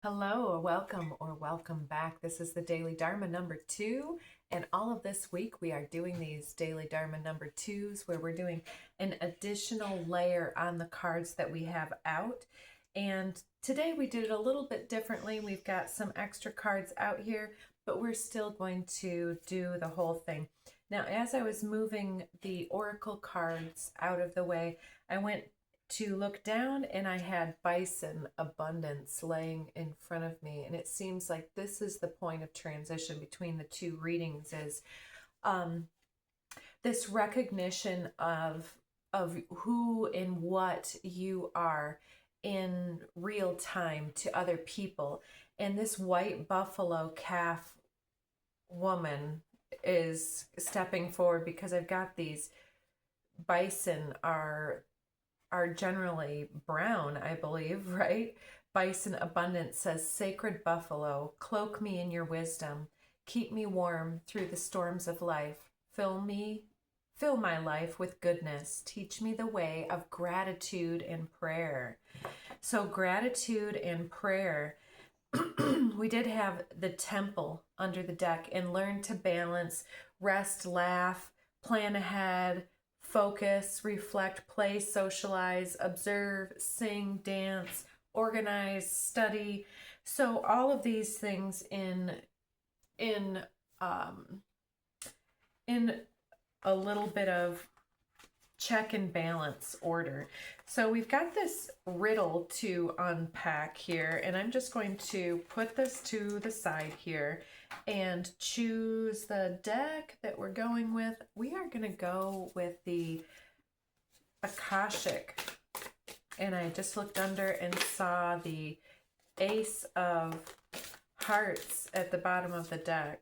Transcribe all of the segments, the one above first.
Hello, or welcome back. This is the Daily Dharma number 2, and all of this week we are doing these Daily Dharma number 2s where we're doing an additional layer on the cards that we have out. And today we did it a little bit differently. We've got some extra cards out here, but we're still going to do the whole thing. Now, as I was moving the oracle cards out of the way, I went to look down and I had bison abundance laying in front of me, and it seems like this is the point of transition between the two readings, is this recognition of who and what you are in real time to other people. And this white buffalo calf woman is stepping forward because I've got these bison are generally brown, I believe, right? Bison Abundance says, "Sacred buffalo, cloak me in your wisdom. Keep me warm through the storms of life. Fill my life with goodness. Teach me the way of gratitude and prayer." So gratitude and prayer. We did have the temple under the deck, and learn to balance, rest, laugh, plan ahead, focus, reflect, play, socialize, observe, sing, dance, organize, study. So all of these things in a little bit of check and balance order. So we've got this riddle to unpack here, and I'm just going to put this to the side here and choose the deck that we're going with. We are going to go with the Akashic, and I just looked under and saw the Ace of Hearts at the bottom of the deck.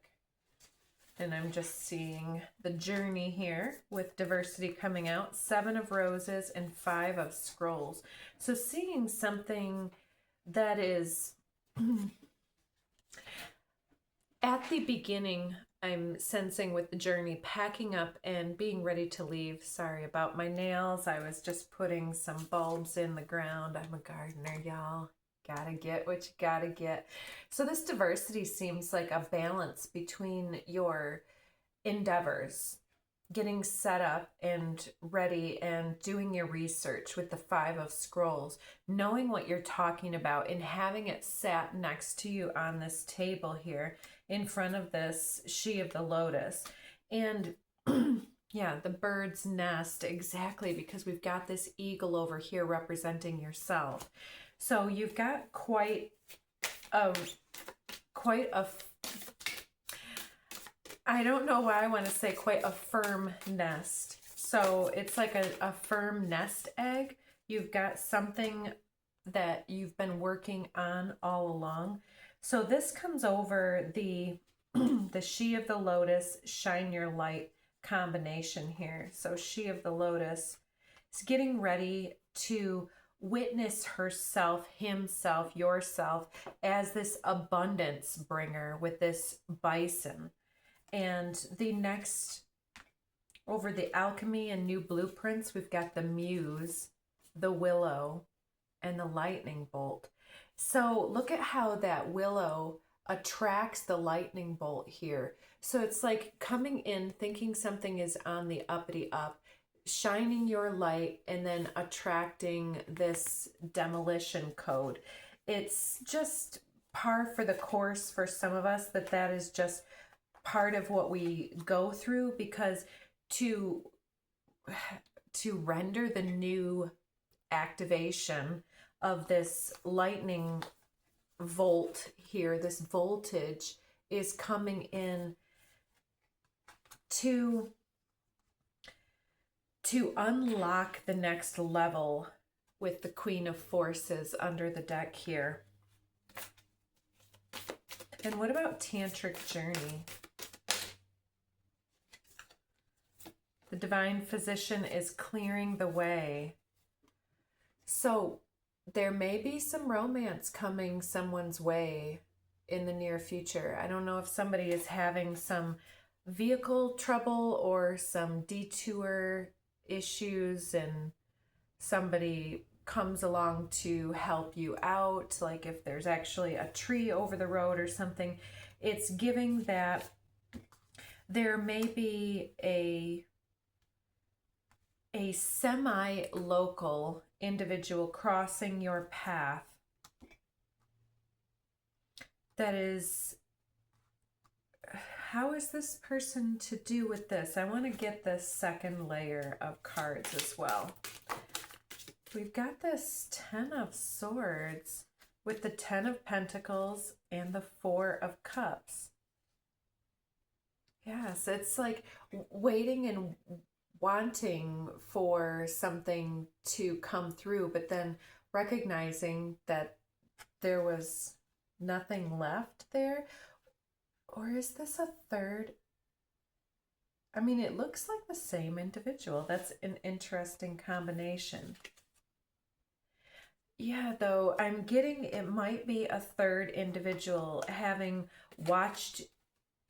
And I'm just seeing the journey here with diversity coming out, 7 of Roses and 5 of Scrolls. So seeing something that is at the beginning, I'm sensing with the journey, packing up and being ready to leave. Sorry about my nails. I was just putting some bulbs in the ground. I'm a gardener, y'all. Gotta get what you gotta get. So this diversity seems like a balance between your endeavors, getting set up and ready and doing your research with the 5 of Scrolls, knowing what you're talking about and having it sat next to you on this table here in front of this She of the Lotus. And yeah, the bird's nest, exactly, because we've got this eagle over here representing yourself. So you've got quite a, I don't know why I want to say quite a firm nest. So it's like a firm nest egg. You've got something that you've been working on all along. So this comes over the She of the Lotus, Shine Your Light combination here. So She of the Lotus is getting ready to witness herself, himself, yourself as this abundance bringer with this bison. And the next, over the alchemy and new blueprints, we've got the Muse, the Willow, and the lightning bolt. So look at how that willow attracts the lightning bolt here. So it's like coming in, thinking something is on the uppity up, shining your light, and then attracting this demolition code. It's just par for the course for some of us that is just part of what we go through, because to render the new activation of this lightning volt here, this voltage is coming in to unlock the next level with the Queen of Forces under the deck here. And what about Tantric Journey? The Divine Physician is clearing the way. So there may be some romance coming someone's way in the near future. I don't know if somebody is having some vehicle trouble or some detour issues, and somebody comes along to help you out, like if there's actually a tree over the road or something. It's giving that there may be a semi-local individual crossing your path that is, how is this person to do with this? I want to get this second layer of cards as well. We've got this 10 of Swords with the 10 of Pentacles and the 4 of Cups. Yes, it's like waiting and wanting for something to come through, but then recognizing that there was nothing left there. Or is this a third? I mean, it looks like the same individual. That's an interesting combination. Yeah, though, I'm getting it might be a third individual having watched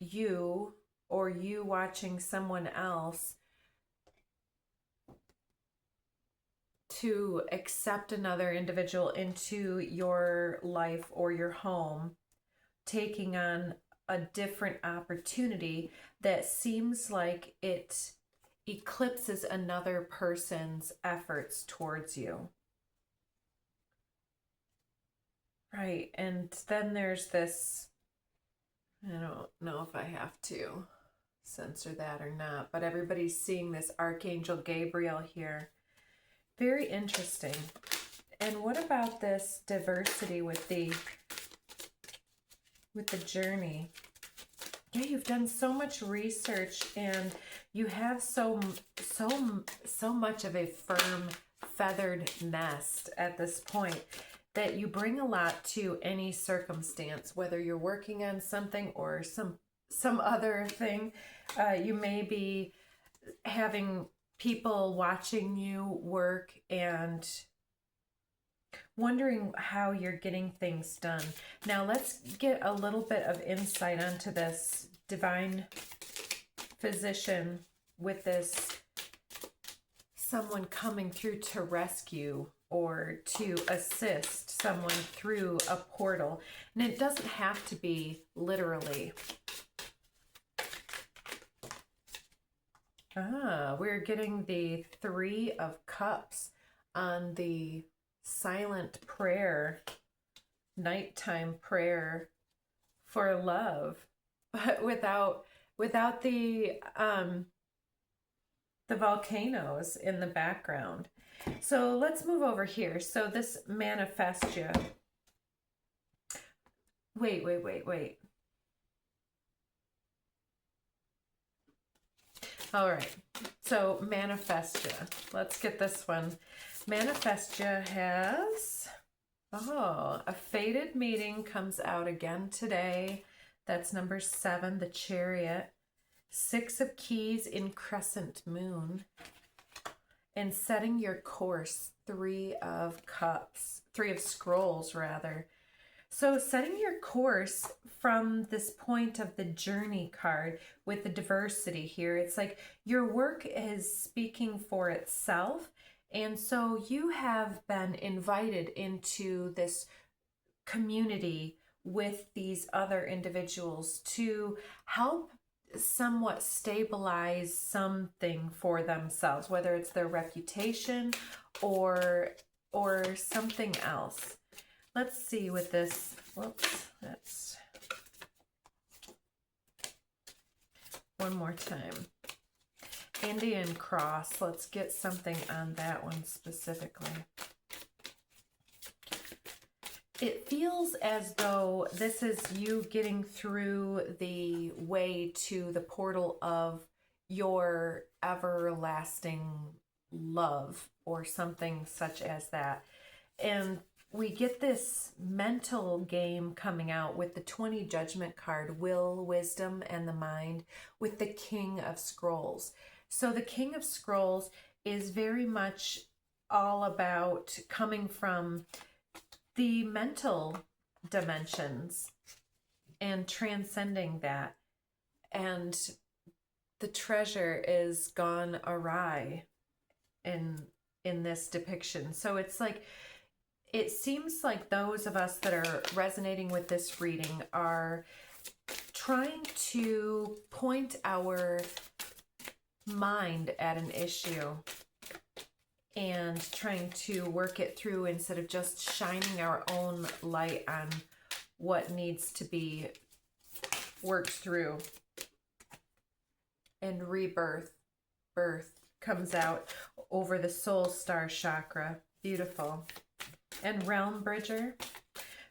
you or you watching someone else to accept another individual into your life or your home, taking on a different opportunity that seems like it eclipses another person's efforts towards you. Right, and then there's this, I don't know if I have to censor that or not, but everybody's seeing this Archangel Gabriel here. Very interesting. And what about this diversity with the journey? Yeah, you've done so much research and you have so much of a firm feathered nest at this point that you bring a lot to any circumstance, whether you're working on something or some other thing. You may be having people watching you work and wondering how you're getting things done. Now let's get a little bit of insight onto this divine physician with this someone coming through to rescue or to assist someone through a portal. And it doesn't have to be literally. We're getting the 3 of Cups on the silent prayer, nighttime prayer for love, but without the volcanoes in the background. So let's move over here. So this manifestia. Wait. All right, so Manifestia. Let's get this one. Manifestia has, a fated meeting comes out again today. That's number 7, the Chariot. 6 of Keys in Crescent Moon. And setting your course, 3 of Cups, 3 of Scrolls rather. So setting your course from this point of the journey card with the diversity here, it's like your work is speaking for itself. And so you have been invited into this community with these other individuals to help somewhat stabilize something for themselves, whether it's their reputation or something else. Let's see with this. Whoops, that's one more time. Indian cross. Let's get something on that one specifically. It feels as though this is you getting through the way to the portal of your everlasting love or something such as that. And we get this mental game coming out with the 20 Judgment card, will, wisdom, and the mind, with the King of Scrolls. So the King of Scrolls is very much all about coming from the mental dimensions and transcending that. And the treasure is gone awry in in this depiction. So it's like, it seems like those of us that are resonating with this reading are trying to point our mind at an issue and trying to work it through instead of just shining our own light on what needs to be worked through. And birth comes out over the soul star chakra. Beautiful. And realm bridger.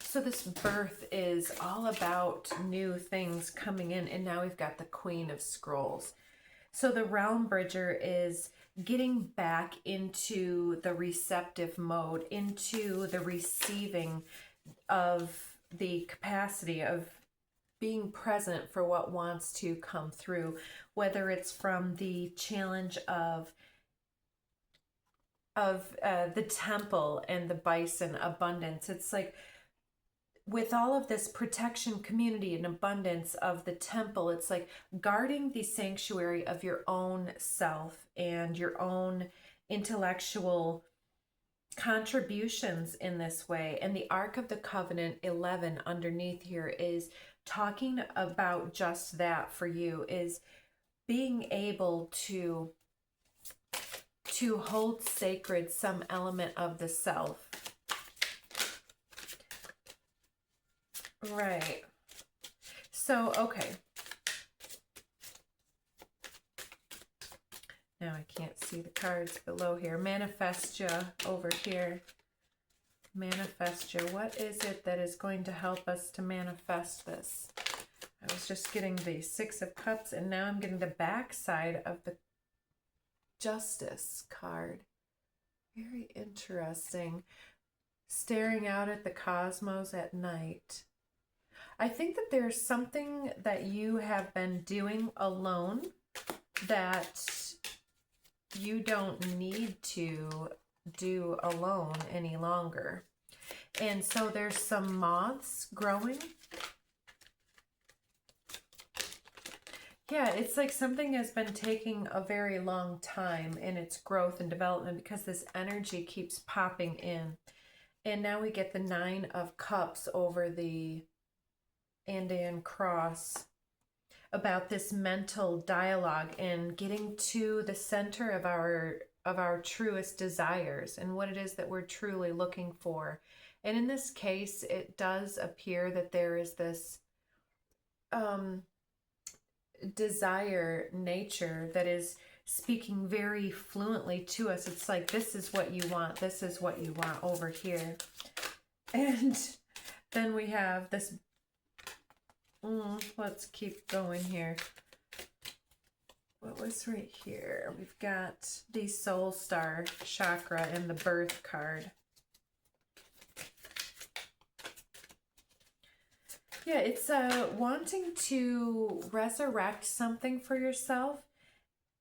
So this birth is all about new things coming in. And now we've got the Queen of Scrolls. So the realm bridger is getting back into the receptive mode, into the receiving of the capacity of being present for what wants to come through, whether it's from the challenge of the temple and the bison abundance. It's like, with all of this protection, community, and abundance of the temple, it's like guarding the sanctuary of your own self and your own intellectual contributions in this way. And the Ark of the Covenant 11 underneath here is talking about just that for you, is being able to hold sacred some element of the self. Right. So, okay. Now I can't see the cards below here. Manifestia over here. Manifestia. What is it that is going to help us to manifest this? I was just getting the Six of Cups, and now I'm getting the back side of the Justice card. Very interesting. Staring out at the cosmos at night. I think that there's something that you have been doing alone that you don't need to do alone any longer. And so there's some moths growing. Yeah, it's like something has been taking a very long time in its growth and development because this energy keeps popping in. And now we get the Nine of Cups over the Andean cross, about this mental dialogue and getting to the center of our truest desires and what it is that we're truly looking for. And in this case, it does appear that there is this desire nature that is speaking very fluently to us. It's like, this is what you want, this is what you want over here. And then we have this let's keep going here. What was right here? We've got the Soul Star chakra and the Birth card. Yeah, it's wanting to resurrect something for yourself.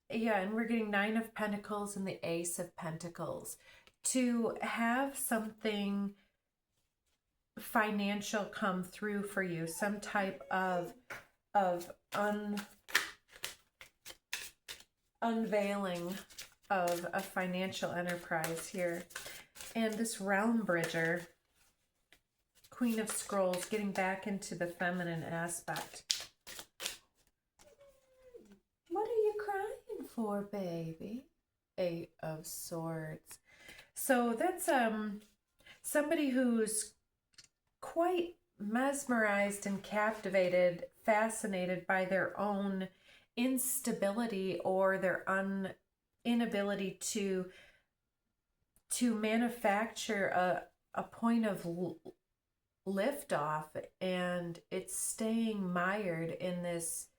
Yeah, and we're getting Nine of Pentacles and the Ace of Pentacles. To have something financial come through for you, some type of unveiling of a financial enterprise here. And this Realm Bridger, Queen of Scrolls, getting back into the feminine aspect. What are you crying for, baby? Eight of Swords. So that's somebody who's quite mesmerized and captivated, fascinated by their own instability or their inability to manufacture a point of liftoff, and it's staying mired in this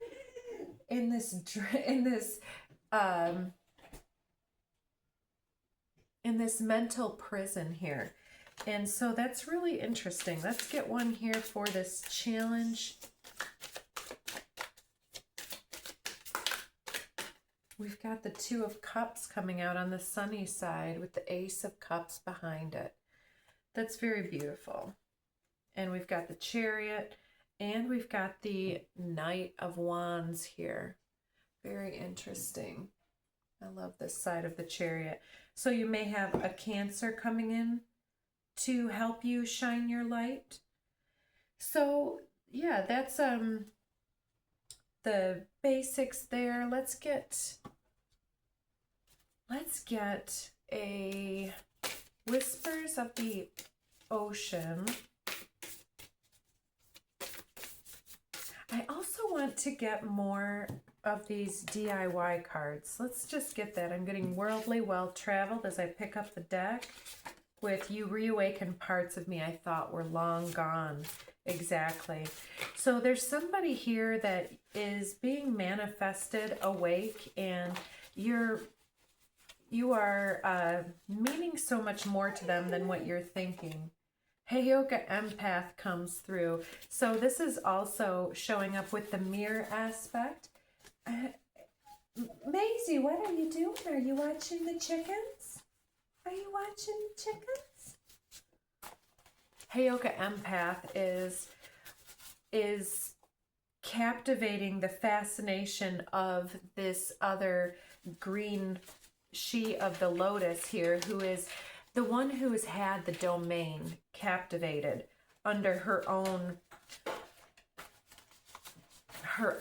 mental prison here. And so that's really interesting. Let's get one here for this challenge. We've got the Two of Cups coming out on the sunny side with the Ace of Cups behind it. That's very beautiful. And we've got the Chariot, and we've got the Knight of Wands here. Very interesting. I love this side of the Chariot. So you may have a Cancer coming in to help you shine your light. So yeah, that's the basics there. Let's get a Whispers of the Ocean. I also want to get more of these DIY cards. Let's just get that. I'm getting Worldly Well Traveled as I pick up the deck with You Reawaken Parts of Me I Thought Were Long Gone. Exactly. So there's somebody here that is being manifested awake, and you are meaning so much more to them than what you're thinking. Heyoka Empath comes through. So this is also showing up with the mirror aspect. Maisie, what are you doing? Are you watching the chickens? Are you watching the chickens? Heyoka Empath is captivating the fascination of this other green she of the lotus here, who is the one who has had the domain captivated under her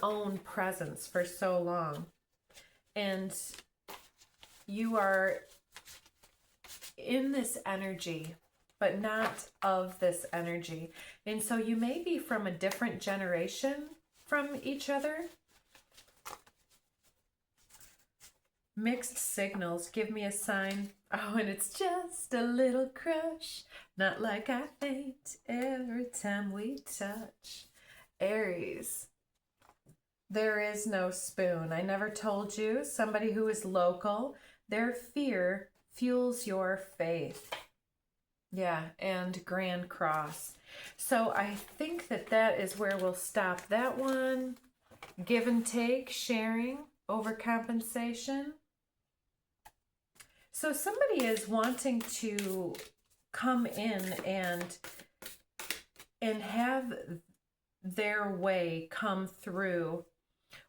own presence for so long. And you are in this energy, but not of this energy. And so you may be from a different generation from each other. Mixed signals, give me a sign. Oh, and it's just a little crush, not like I faint every time we touch. Aries, there is no spoon. I never told you. Somebody who is local, their fear fuels your faith. Yeah, and Grand Cross. So I think that is where we'll stop that one. Give and take, sharing, overcompensation. So somebody is wanting to come in and have their way come through,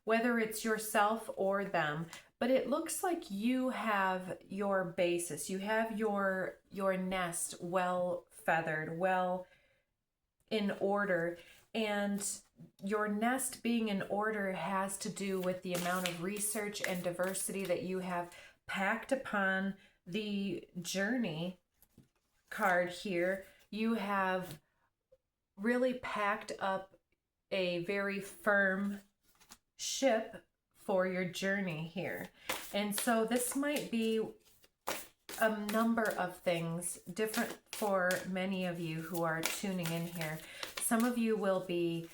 whether it's yourself or them. But it looks like you have your basis. You have your nest well feathered, well in order. And your nest being in order has to do with the amount of research and diversity that you have packed upon the journey card here. You have really packed up a very firm ship for your journey here. And so this might be a number of things different for many of you who are tuning in here. Some of you will be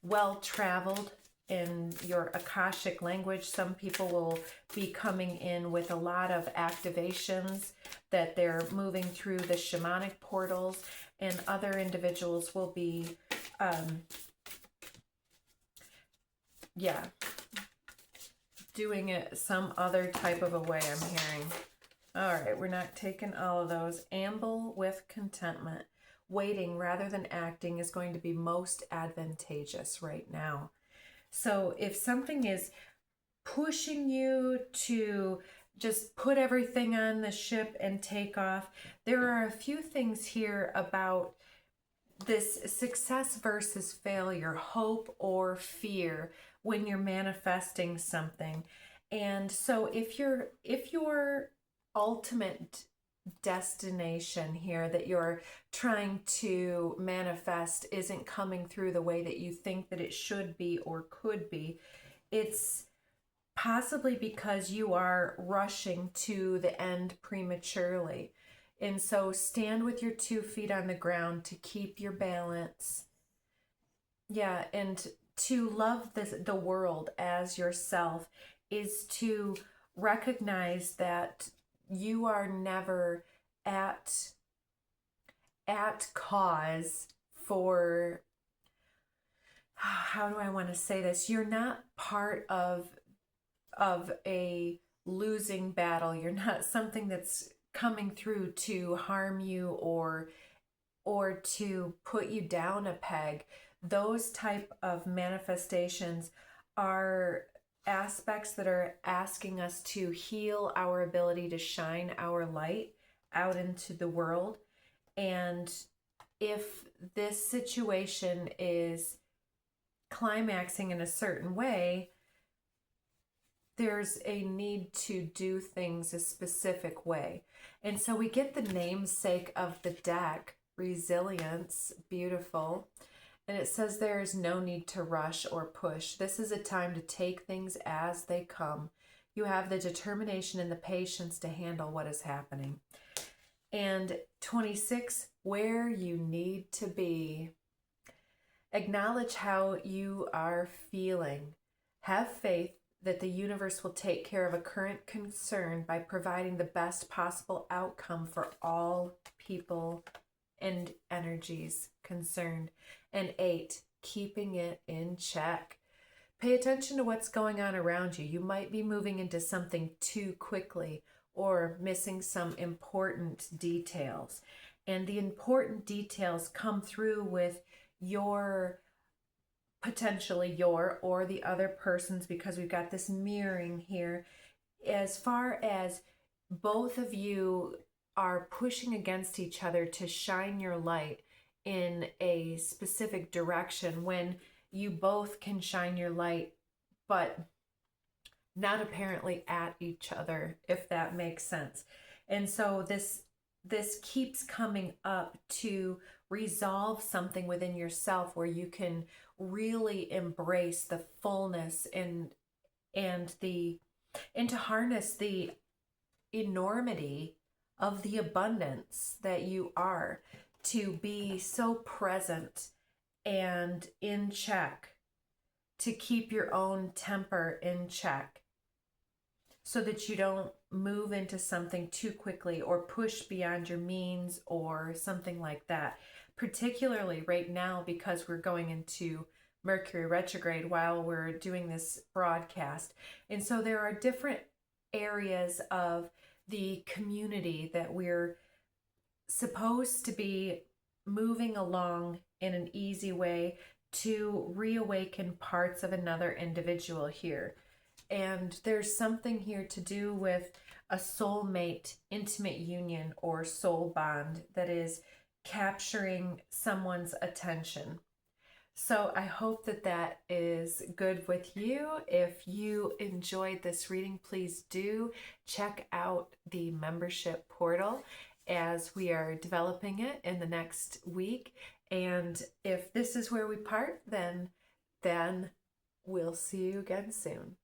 well traveled in your Akashic language. Some people will be coming in with a lot of activations that they're moving through the shamanic portals, and other individuals will be doing it some other type of a way, I'm hearing. All right, we're not taking all of those. Amble with contentment. Waiting rather than acting is going to be most advantageous right now. So if something is pushing you to just put everything on the ship and take off, there are a few things here about this success versus failure, hope or fear when you're manifesting something. And so if your ultimate destination here that you're trying to manifest isn't coming through the way that you think that it should be or could be, it's possibly because you are rushing to the end prematurely. And so stand with your 2 feet on the ground to keep your balance. Yeah, and to love the world as yourself is to recognize that you are never at cause for, how do I want to say this? You're not part of a losing battle. You're not something that's coming through to harm you or to put you down a peg. Those type of manifestations are aspects that are asking us to heal our ability to shine our light out into the world. And if this situation is climaxing in a certain way, there's a need to do things a specific way. And so we get the namesake of the deck, Resilience, beautiful. And it says there is no need to rush or push. This is a time to take things as they come. You have the determination and the patience to handle what is happening. And 26, where you need to be. Acknowledge how you are feeling. Have faith that the universe will take care of a current concern by providing the best possible outcome for all people and energies concerned. And 8, keeping it in check. Pay attention to what's going on around you. You might be moving into something too quickly or missing some important details. And the important details come through with your, potentially your or the other person's, because we've got this mirroring here. As far as both of you are pushing against each other to shine your light in a specific direction, when you both can shine your light, but not apparently at each other, if that makes sense. And so this keeps coming up to resolve something within yourself where you can really embrace the fullness and to harness the enormity of the abundance that you are, to be so present and in check, to keep your own temper in check so that you don't move into something too quickly or push beyond your means or something like that. Particularly right now, because we're going into Mercury retrograde while we're doing this broadcast. And so there are different areas of the community that we're supposed to be moving along in an easy way to reawaken parts of another individual here. And there's something here to do with a soulmate, intimate union, or soul bond that is capturing someone's attention. So I hope that that is good with you. If you enjoyed this reading, please do check out the membership portal as we are developing it in the next week. And if this is where we part, then we'll see you again soon.